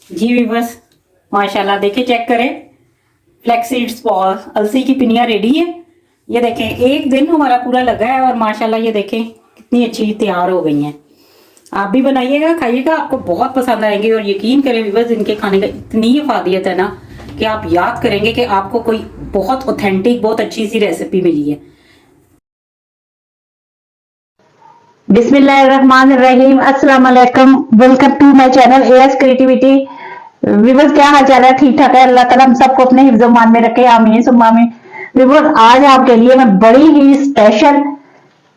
जी viewers, माशाल्लाह देखिए, check करें। फ्लैक्स सीड्स अलसी की पिनिया रेडी है। ये देखें, एक दिन हमारा पूरा लगा है और माशाल्लाह ये देखें कितनी अच्छी तैयार हो गई हैं। आप भी बनाइएगा, खाइएगा, आपको बहुत पसंद आएंगे। और यकीन करें व्यूवर्स, इनके खाने का इतनी अफादियत है ना कि आप याद करेंगे कि आपको कोई बहुत ऑथेंटिक, बहुत अच्छी सी रेसिपी मिली है। बिस्मिल्लाहिर्रहमानिर्रहीम, अस्सलाम वालेकुम। Welcome to my channel AS creativity. Viewers, क्या हाल चाल है? ठीक ठाक है। अल्लाह ताला हम सबको अपने हिफ्ज़ मान में रखे, आमीन सुम्मा आमीन। व्यूअर्स, आज आपके लिए मैं बड़ी ही स्पेशल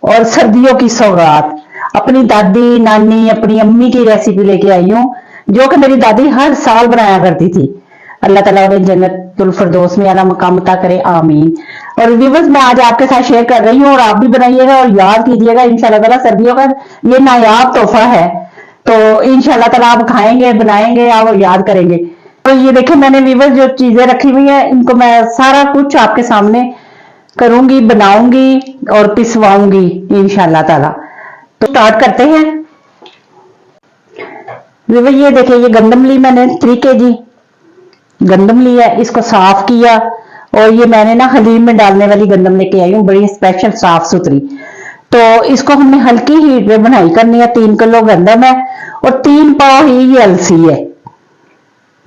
और सर्दियों की सौगात अपनी दादी, नानी, अपनी अम्मी की रेसिपी लेके आई हूँ, जो कि मेरी दादी हर साल बनाया करती थी। अल्लाह ताला उन्हें जन्नतुल फिरदौस में आला मकाम अता करे, आमीन। और व्यूअर्स, मैं आज आपके साथ शेयर कर रही हूँ और आप भी बनाइएगा और याद कीजिएगा। इंशाल्लाह ताला सर्दियों का ये नायाब तोहफा है, तो इंशाल्लाह ताला आप खाएंगे, बनाएंगे आप और याद करेंगे। तो ये देखिए, मैंने व्यूअर्स जो चीजें रखी हुई है, इनको मैं सारा कुछ आपके सामने करूंगी, बनाऊंगी और पिसवाऊंगी इंशाल्लाह ताला। तो स्टार्ट करते हैं। व्यूअर्स, ये देखिए, ये गंदम ली मैंने 3 kg गंदम लिया, इसको साफ किया। और ये मैंने ना हलीम में डालने वाली गंदम लेके आई हूँ, बड़ी स्पेशल साफ सुथरी। तो इसको हमने हल्की हीट में बनाई करनी है। 3 किलो गंदम है और 3 पाव ही ये अलसी है।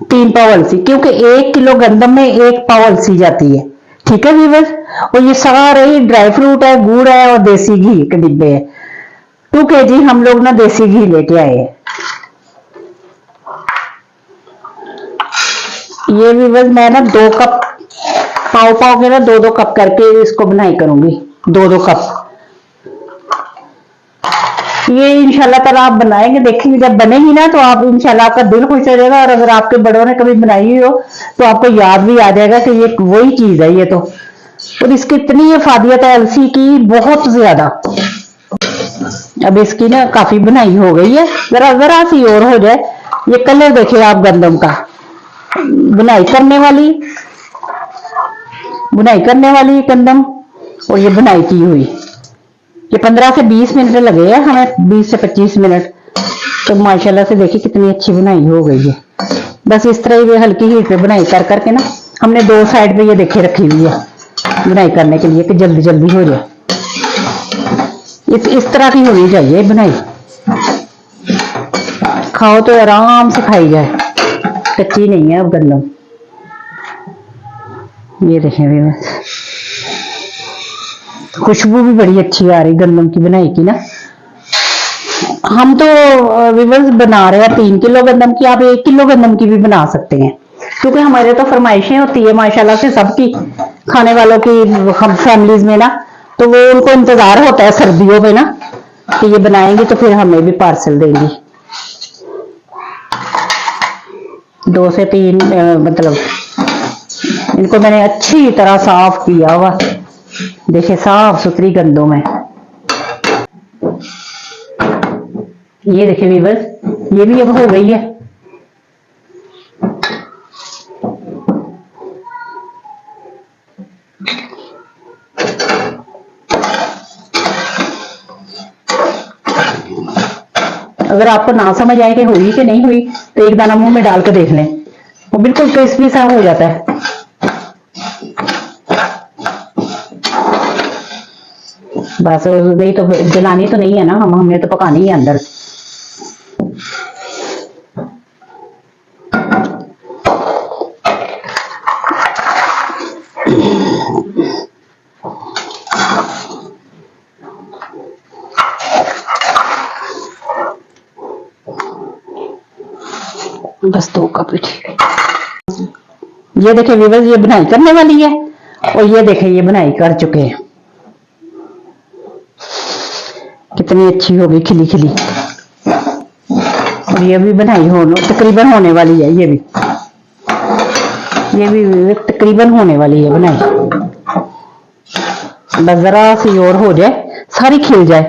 3 पाव अलसी, क्योंकि 1 किलो गंदम में 1 पाव अलसी जाती है। ठीक है व्यूअर्स। और ये सारे ही ड्राई फ्रूट है, गुड़ है और देसी घी के डिब्बे है। 2 kg हम लोग ना देसी घी लेके आए हैं। ये व्यूअर्स, मैं ना 2 कप पाव पाव के ना 2-2 कप करके इसको बनाई करूंगी। 2-2 कप ये इंशाल्लाह ताला आप बनाएंगे, देखेंगे जब बनेगी ना तो आप इंशाल्लाह आपका दिल खुश हो जाएगा। और अगर आपके बड़ों ने कभी बनाई हुई हो तो आपको याद भी आ जाएगा कि ये वही चीज है ये तो। और इसकी इतनी अफादियत है अलसी की, बहुत ज्यादा। अब इसकी ना काफी बनाई हो गई है, जरा जरा सी और हो जाए। ये कलर देखिए आप गंदम का। बुनाई करने वाली गंदम और ये बुनाई की हुई। ये 15 से 20 मिनट लगे हैं हमें, 20 से 25 मिनट। तो माशाल्लाह से देखिए कितनी अच्छी बुनाई हो गई है। बस इस तरह ही हल्की हीट पे बुनाई कर करके ना हमने 2 साइड पे ये देखे रखी हुई है बुनाई करने के लिए कि जल्दी जल्दी हो जाए। इस तरह की होनी चाहिए बुनाई। खाओ तो आराम से खाई जाए, कच्ची नहीं है अब गंदम। ये देखें व्यूअर्स, खुशबू भी बड़ी अच्छी आ रही गंदम की बनाई की ना। हम तो व्यूअर्स बना रहे हैं 3 किलो गंदम की, आप 1 किलो गंदम की भी बना सकते हैं, क्योंकि हमारे तो फरमाइशें होती है माशाल्लाह से सबकी, खाने वालों की, हम फैमिलीज में ना। तो वो उनको इंतजार होता है सर्दियों में ना कि ये बनाएंगे तो फिर हमें भी पार्सल देंगी। 2 से 3 मतलब इनको मैंने अच्छी तरह साफ किया हुआ, देखिए साफ सुथरी गंदम है। ये देखिए व्यूअर्स, ये भी अब हो गई है। अगर आपको ना समझ आए कि हुई कि नहीं हुई तो एक दाना मुंह में डाल के देख लें, वो बिल्कुल क्रिस्पी सा हो जाता है। बस नहीं तो जलानी तो नहीं है ना, हमें तो पकानी है अंदर। बस 2 कप ठीक है। ये देखिए व्यूअर्स, ये बुनाई करने वाली है और ये देखिए ये बुनाई कर चुके हैं। कितनी अच्छी होगी खिली खिली। और ये भी बुनाई तकरीबन होने वाली है। ये भी तकरीबन होने वाली है बुनाई। बस जरा सी और हो जाए, सारी खिल जाए,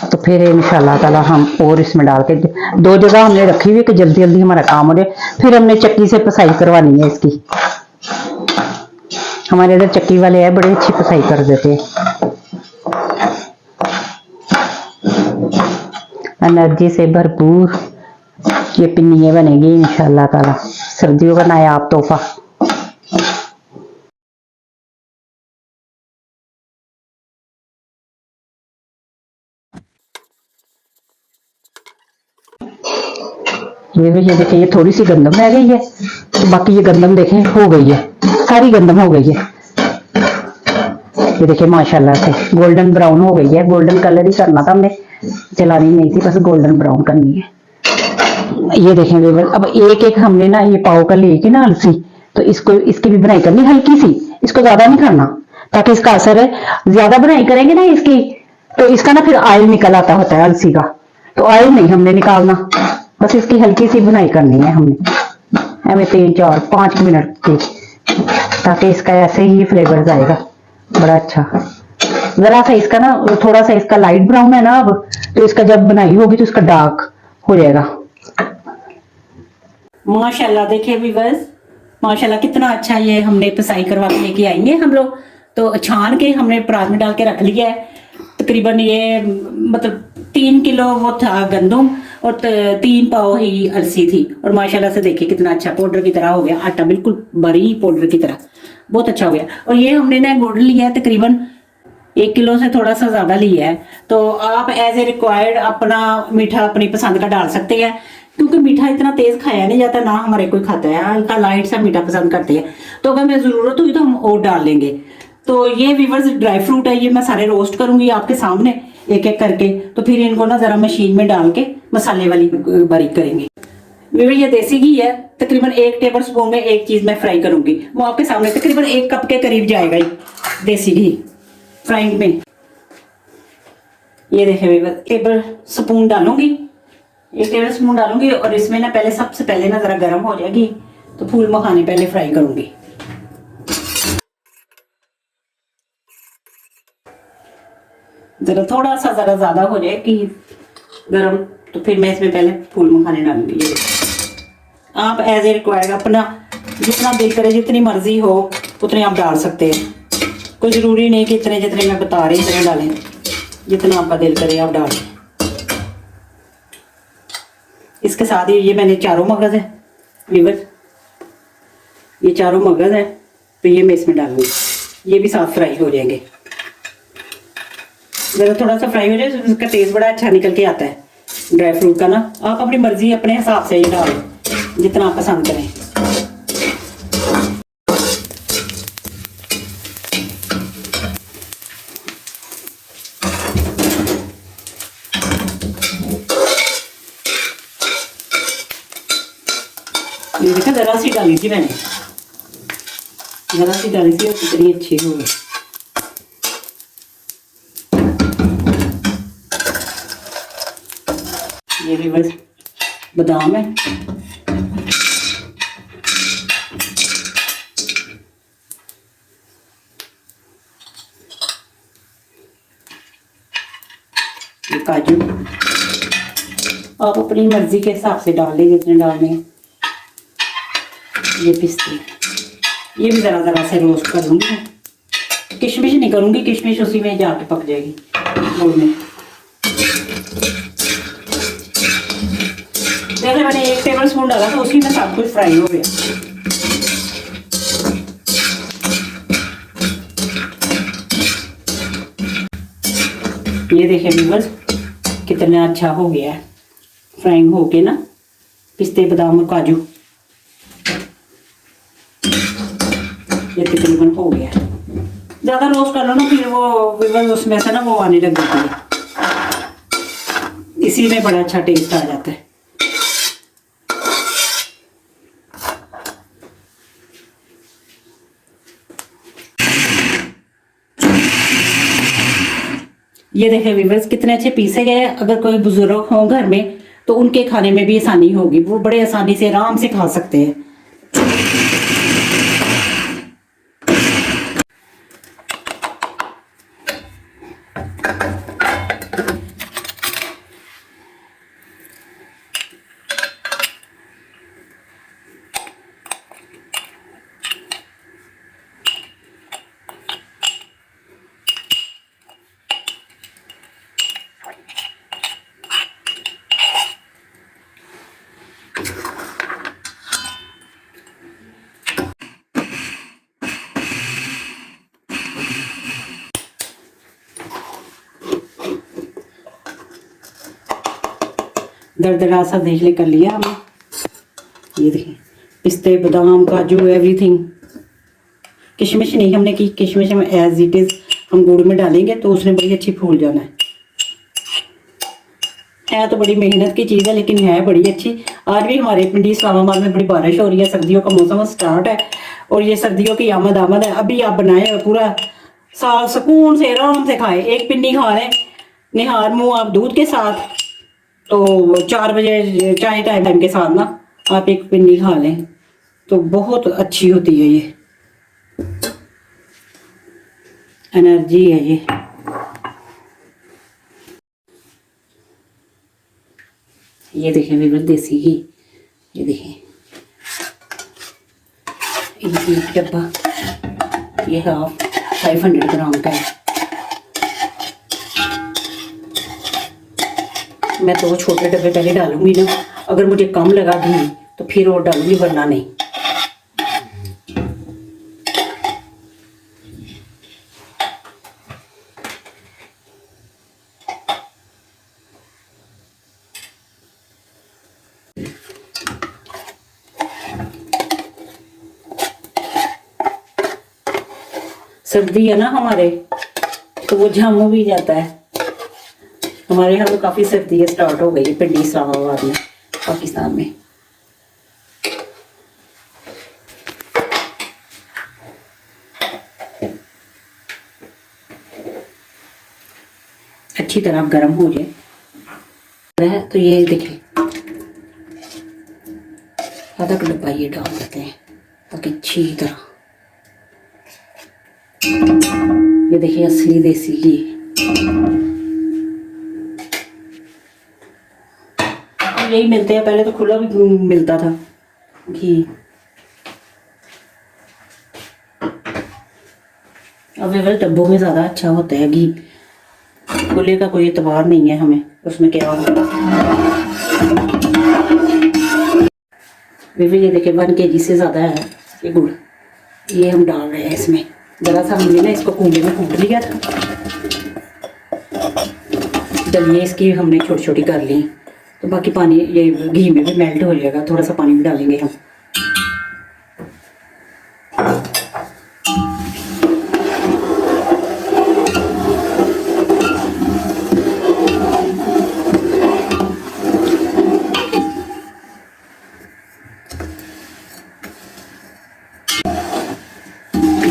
तो फिर इंशाल्लाह ताला हम और इसमें डाल के 2 जगह हमने रखी हुई कि जल्दी जल्दी हमारा काम हो जाए। फिर हमने चक्की से पिसाई करवानी है इसकी। हमारे इधर चक्की वाले हैं, बड़ी अच्छी पिसाई कर देते हैं। एनर्जी से भरपूर ये पिन्नियाँ बनेगी इंशाल्लाह ताला। सर्दियों का नायाब तोहफा। ये देखिए ये थोड़ी सी गंदम रह गई है, तो बाकी ये गंदम देखें हो गई है, सारी गंदम हो गई है। ये देखिए माशाल्लाह से गोल्डन ब्राउन हो गई है। गोल्डन कलर ही करना था हमने, जलानी नहीं थी, बस गोल्डन ब्राउन करनी है। ये देखें व्यूअर्स, अब एक एक हमने ना ये पाव का लेके ना अलसी, तो इसको इसकी भी बनाई करनी हल्की सी, इसको ज्यादा नहीं करना ताकि इसका असर है। ज्यादा बनाई करेंगे ना इसकी तो इसका ना फिर ऑयल निकल आता होता है अलसी का, तो ऑयल नहीं हमने निकालना, बस इसकी हल्की सी बुनाई करनी है हमने, हमें 3 4 5 मिनट की, ताकि इसका ऐसे ही फ्लेवर आएगा बड़ा अच्छा। जरा सा इसका ना थोड़ा सा इसका लाइट ब्राउन है ना अब, तो इसका जब बनाई होगी तो इसका डार्क हो जाएगा। माशाल्लाह देखिए व्यूअर्स, माशाल्लाह कितना अच्छा ये हमने पिसाई करवा के लेके आएंगे हम लोग। तो छान के हमने परात में डाल के रख लिया है। तकरीबन ये मतलब 3 किलो वो था गंदम और 3 पाव ही अलसी थी। और माशाल्लाह से देखिए कितना अच्छा पाउडर की तरह हो गया आटा, बिल्कुल बारीक पाउडर की तरह, बहुत अच्छा हो गया। और ये हमने ना गुड़ लिया है तकरीबन 1 किलो से थोड़ा सा ज्यादा लिया है। तो आप एज ए रिक्वायर्ड अपना मीठा अपनी पसंद का डाल सकते हैं, क्योंकि मीठा इतना तेज खाया नहीं जाता, ना हमारे कोई खाता है, हल्का लाइट सा मीठा पसंद करते हैं। तो अगर हमें जरूरत हुई तो हम और डाल लेंगे। तो ये वीवर्स ड्राई फ्रूट है, ये मैं सारे रोस्ट करूंगी आपके सामने एक एक करके। तो फिर इनको ना जरा मशीन में डाल के मसाले वाली बारीक करेंगे। वीवर ये देसी घी है, तकरीबन 1 टेबल स्पून में एक चीज मैं फ्राई करूंगी, वो आपके सामने तकरीबन 1 कप के करीब जाएगा ये देसी घी फ्राइंग में। ये देखे वीवर 1 टेबल स्पून डालूंगी, 1 टेबल स्पून डालूंगी। और इसमें ना पहले सबसे पहले ना जरा गर्म हो जाएगी तो फूल मखाने पहले फ्राई करूंगी। जरा थोड़ा सा जरा ज्यादा हो जाए कि गर्म, तो फिर मैं इसमें पहले फूल मखाने डालूंगी। ये आप एज ए रिक्वायर्ड अपना जितना दिल करे, जितनी मर्जी हो उतने आप डाल सकते हैं। कोई जरूरी नहीं कि इतने जितने मैं बता रही इतने डालें, जितना आपका दिल करे आप डालें। इसके साथ ही ये मैंने चारों मगज है वीवर, ये चारों मगज है, तो ये मैं इसमें डालूंगी। ये भी साथ फ्राई हो जाएंगे। जरा थोड़ा सा फ्राई हो जाए तो इसका टेस्ट बड़ा अच्छा निकल के आता है ड्राई फ्रूट का ना। आप अपनी मर्जी अपने हिसाब से ये डालो जितना आप पसंद करें। ये देखा जरा सी डाली थी मैंने, जरा सी डाली थी और कितनी अच्छी हो गई। ये भी बस बादाम है, ये काजू आप अपनी मर्जी के हिसाब से डाल लें जितने डालने हैं। ये पिस्ते, ये भी जरा जरा से रोस्ट कर लूंगी, किशमिश नहीं करूंगी, किशमिश उसी में जाके पक जाएगी गुड़ में। जैसे मैंने 1 टेबल स्पून डाला तो उसी में सब कुछ फ्राई हो गया। ये देखिए व्यूअर्स कितना अच्छा हो गया है फ्राइंग होके ना, पिस्ते बादाम और काजू ये तकरीबन हो गया। ज्यादा रोस्ट कर लो ना फिर वो व्यूअर्स उसमें से ना वो आने लग जाती है, इसी में बड़ा अच्छा टेस्ट आ जाता है। ये देखें व्यूअर्स कितने अच्छे पीसे गए। अगर कोई बुजुर्ग हो घर में तो उनके खाने में भी आसानी होगी, वो बड़े आसानी से आराम से खा सकते हैं। दरदरा सा देखने कर लिया हमने। ये देखिए पिस्ते बादाम काजू एवरीथिंग। किशमिश नहीं हमने की, किशमिश हम एज इट इज़ हम गुड़ में डालेंगे तो उसने बड़ी अच्छी फूल जाना है तो बड़ी मेहनत की चीज़ है लेकिन है बड़ी अच्छी। आज भी हमारे पिंडी इस्लामाबाद में बड़ी बारिश हो रही है, सर्दियों का मौसम स्टार्ट है और ये सर्दियों की आमद है। अभी आप बनाए और पूरा साल सुकून से आराम से खाए। एक पिन्नी खा लें निहार मुँह आप दूध के साथ, तो 4 बजे चाय टाइम के साथ ना आप एक पिन्नी खा लें तो बहुत अच्छी होती है। ये एनर्जी है ये देखें वीवर देसी घी। ये देखें एक डब्बा ये हाफ 500 ग्राम का है। मैं तो छोटे डब्बे पहले डालूंगी ना, अगर मुझे कम लगा घी तो फिर और डालूंगी वरना नहीं। सर्दी है ना हमारे तो वो जामू भी जाता है। हमारे यहाँ तो काफ़ी सर्दी स्टार्ट हो गई है पिंडी इस्लामाबाद में, पाकिस्तान में। अच्छी तरह गर्म हो जाए तो ये देखिए आधा का डब्बा ये डाल देते हैं ताकि अच्छी तरह। ये देखिए असली देसी घी। यही मिलते हैं, पहले तो खुला भी मिलता था घी। अब ये डब्बों में ज़्यादा अच्छा होता है घी, खुले का कोई एतबार नहीं है हमें उसमें क्या होगा। ये देखिए 1 kg से ज़्यादा है ये गुड़, ये हम डाल रहे हैं इसमें। ज़रा सा हमने ना इसको कूड़े में कूट लिया था, चलिए इसकी हमने छोटी छोटी कर ली तो बाकी पानी ये घी में भी मेल्ट हो जाएगा। थोड़ा सा पानी भी डालेंगे हम।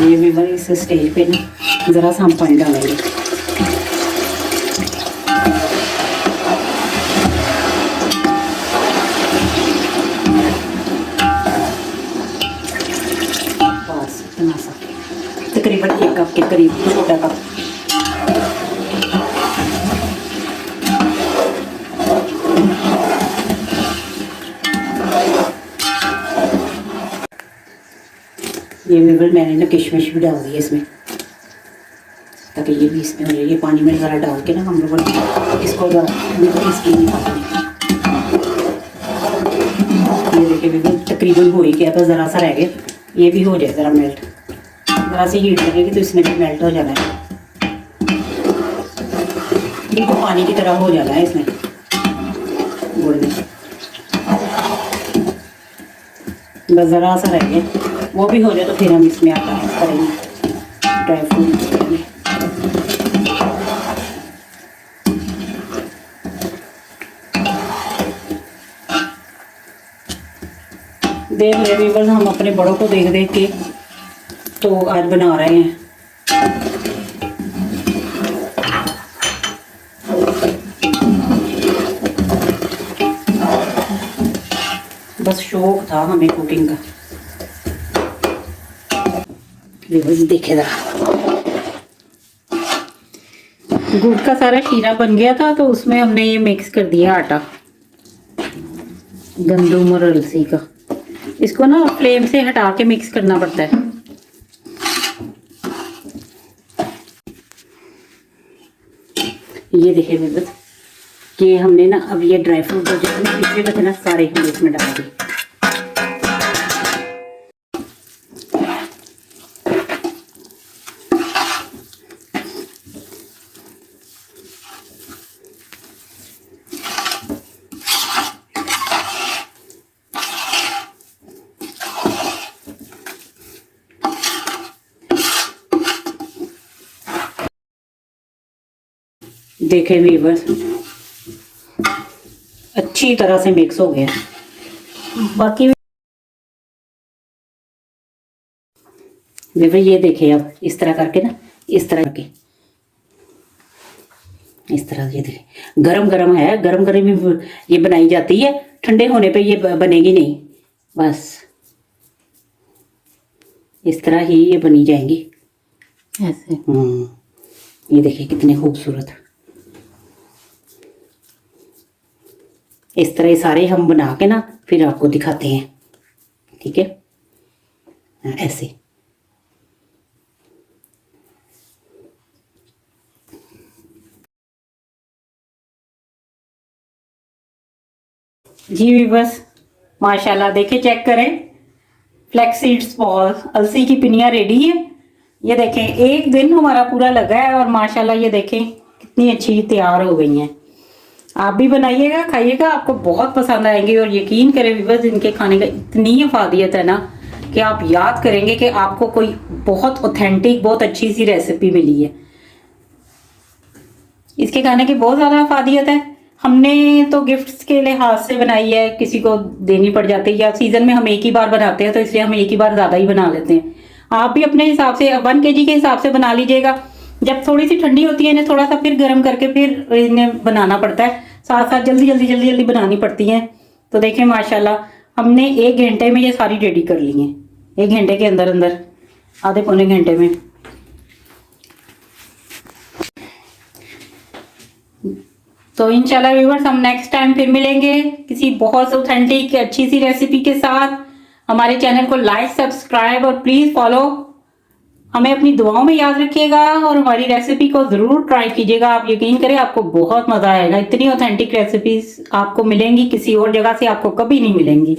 ये भी भाई इस स्टेज पे ना ज़रा सा हम पानी डालेंगे। बस इतना सा, तकरीबन 1 कप के करीब, छोटा कप। ये भी मैंने ना किशमिश भी डाल दी है इसमें ताकि ये भी इसमें हो जाए। ये पानी में ज़रा डाल के ना हम लोगों ने इसको इसकी ये देखिए बिल्कुल तकरीबन हो ही गया था, ज़रा सा रह गया। ये भी हो जाए ज़रा मेल्ट, ज़रा सी हीट लगेगी तो इसमें भी मेल्ट हो जाना है। ये तो पानी की तरह हो जाना है इसमें गुड़ में, बस ज़रा सा रह गया। वो भी हो जाए तो फिर हम इसमें आटा करेंगे ड्राई फ्रूट करेंगे। देख रहे व्यूअर्स, हम अपने बड़ों को देख देख के तो आज बना रहे हैं। बस शौक था हमें कुकिंग का। देखे गुड़ का सारा शीरा बन गया था तो उसमें हमने ये मिक्स कर दिया आटा, गंदम और अलसी का। इसको ना फ्लेम से हटा के मिक्स करना पड़ता है। ये देखिए बस कि हमने ना अब ये ड्राई फ्रूट जो पिछले थे ना सारे हम इसमें डाल दिए। देखें व्यूअर्स, अच्छी तरह से मिक्स हो गया। बाकी व्यूअर ये देखें, अब इस तरह करके ना, इस तरह करके, इस तरह ये देखें, गरम गरम है, गरम गरम ही ये बनाई जाती है, ठंडे होने पे ये बनेगी नहीं। बस इस तरह ही ये बनी जाएंगी ऐसे। ये देखिए कितने खूबसूरत। इस तरह ये सारे हम बना के ना फिर आपको दिखाते हैं, ठीक है। ऐसे जी व्यूअर्स, माशाल्लाह देखिए, चेक करें, फ्लैक्स सीड्स बॉल, अलसी की पिनिया रेडी है। ये देखें, एक दिन हमारा पूरा लगा है और माशाल्लाह ये देखें कितनी अच्छी तैयार हो गई हैं। आप भी बनाइएगा, खाइएगा, आपको बहुत पसंद आएंगी। और यकीन करें व्यूअर्स, इनके खाने का इतनी अफादियत है ना कि आप याद करेंगे कि आपको कोई बहुत ऑथेंटिक, बहुत अच्छी सी रेसिपी मिली है। इसके खाने की बहुत ज़्यादा अफादियत है। हमने तो गिफ्ट्स के लिहाज से बनाई है, किसी को देनी पड़ जाती है, या सीजन में हम एक ही बार बनाते हैं तो इसलिए हम एक ही बार ज़्यादा ही बना लेते हैं। आप भी अपने हिसाब से 1 kg के हिसाब से बना लीजिएगा। जब थोड़ी सी ठंडी होती है इन्हें थोड़ा सा फिर गर्म करके फिर इन्हें बनाना पड़ता है, साथ साथ जल्दी बनानी पड़ती हैं। तो देखें माशाल्लाह हमने 1 घंटे में ये सारी रेडी कर ली हैं, 1 घंटे के अंदर अंदर, आधे पौने घंटे में। तो इंशाल्लाह व्यूअर्स, हम नेक्स्ट टाइम फिर मिलेंगे किसी बहुत ऑथेंटिक अच्छी सी रेसिपी के साथ। हमारे चैनल को लाइक, सब्सक्राइब और प्लीज़ फॉलो। हमें अपनी दुआओं में याद रखिएगा और हमारी रेसिपी को ज़रूर ट्राई कीजिएगा। आप यकीन करें, आपको बहुत मज़ा आएगा। इतनी ऑथेंटिक रेसिपीज आपको मिलेंगी किसी और जगह से आपको कभी नहीं मिलेंगी।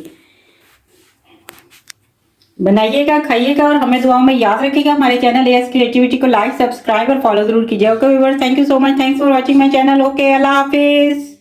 बनाइएगा, खाइएगा और हमें दुआओं में याद रखिएगा। हमारे चैनल एएस क्रिएटिविटी को लाइक, सब्सक्राइब और फॉलो जरूर कीजिएगा। Okay viewers, thank you so much, thanks for watching my channel. Okay, Allah Hafiz.